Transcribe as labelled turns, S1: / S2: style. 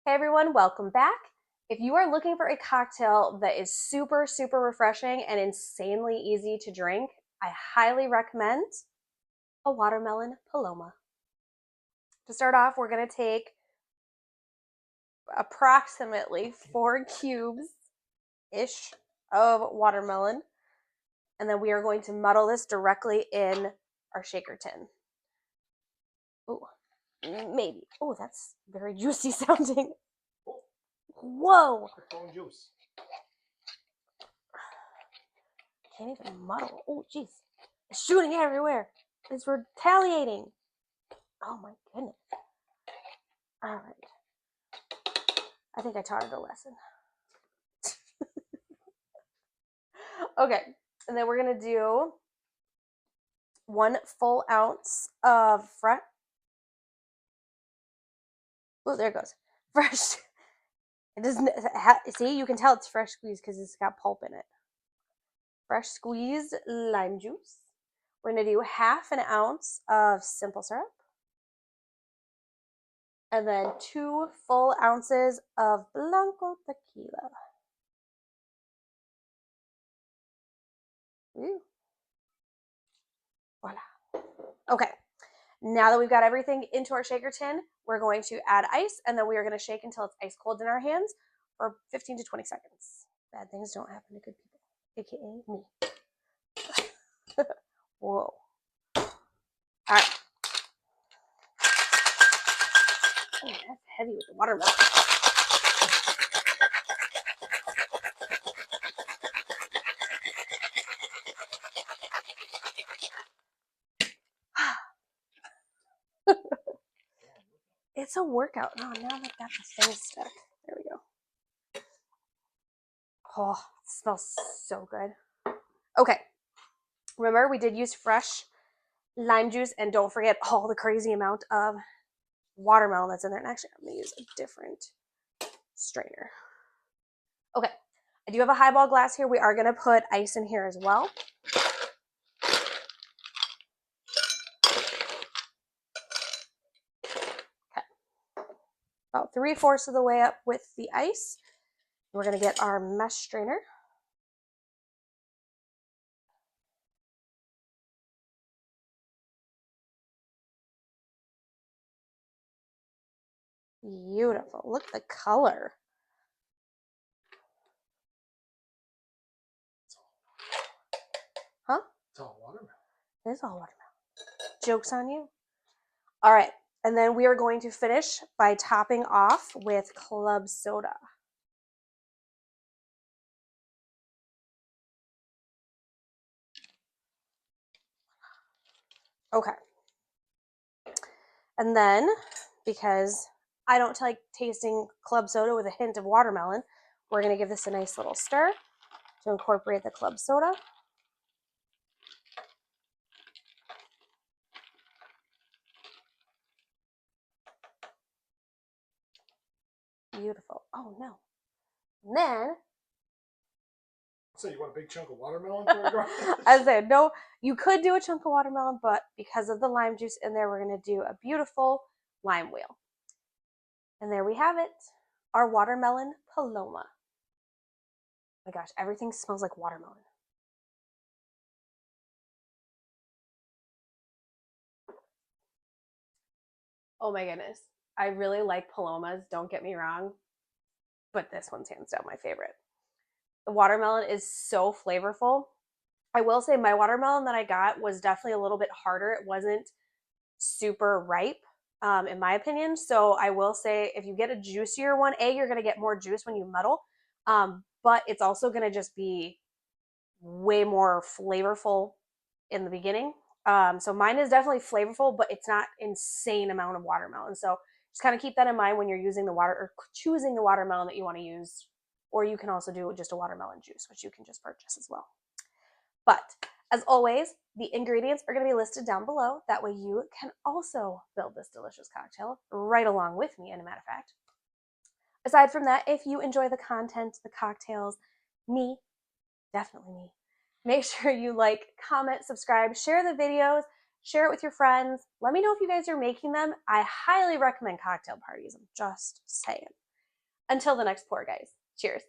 S1: Hey everyone, welcome back. If you are looking for a cocktail that is super, super refreshing and insanely easy to drink, I highly recommend a watermelon Paloma. To start off, we're going to take approximately 4 cubes-ish of watermelon, and then we are going to muddle this directly in our shaker tin. Ooh, maybe. Oh, that's very juicy sounding. Whoa!
S2: Juice.
S1: Can't even muddle. Oh, jeez. It's shooting everywhere. It's retaliating. Oh, my goodness. All right. I think I taught it a lesson. Okay. And then we're going to do 1 full ounce of fresh. Oh, there it goes. Fresh. It doesn't see, you can tell it's fresh squeezed because it's got pulp in it. Fresh squeezed lime juice. We're going to do 1/2 ounce of simple syrup. And then 2 full ounces of Blanco Tequila. Ooh. Voila. Okay, now that we've got everything into our shaker tin, we're going to add ice, and then we are going to shake until it's ice cold in our hands for 15 to 20 seconds. Bad things don't happen to good people, aka me. Whoa. All right. Oh, that's heavy with the watermelon. It's a workout. Oh, now I've got the thing stuck. There we go. Oh, it smells so good. Okay. Remember, we did use fresh lime juice, and don't forget all the crazy amount of watermelon that's in there. And actually, I'm going to use a different strainer. Okay. I do have a highball glass here. We are going to put ice in here as well. About 3/4 of the way up with the ice. We're going to get our mesh strainer. Beautiful. Look at the color. Huh?
S2: It's all watermelon.
S1: It is all watermelon. Joke's on you. All right. And then we are going to finish by topping off with club soda. Okay. And then, because I don't like tasting club soda with a hint of watermelon, we're going to give this a nice little stir to incorporate the club soda. Beautiful. Oh, no. And then...
S2: So you want a big chunk of watermelon for a garnish?
S1: I said, no, you could do a chunk of watermelon, but because of the lime juice in there, we're going to do a beautiful lime wheel. And there we have it, our watermelon Paloma. Oh my gosh, everything smells like watermelon. Oh my goodness. I really like Palomas, don't get me wrong, but this one's hands down my favorite. The watermelon is so flavorful. I will say my watermelon that I got was definitely a little bit harder. It wasn't super ripe, in my opinion. So I will say if you get a juicier one, you're going to get more juice when you muddle, but it's also going to just be way more flavorful in the beginning. So mine is definitely flavorful, but it's not insane amount of watermelon. So just kind of keep that in mind when you're using the water or choosing the watermelon that you want to use. Or you can also do just a watermelon juice, which you can just purchase as well. But as always, the ingredients are going to be listed down below. That way you can also build this delicious cocktail right along with me, as a matter of fact. Aside from that, if you enjoy the content, the cocktails, me, definitely me, make sure you like, comment, subscribe, share the videos, share it with your friends. Let me know if you guys are making them. I highly recommend cocktail parties. I'm just saying. Until the next pour, guys. Cheers.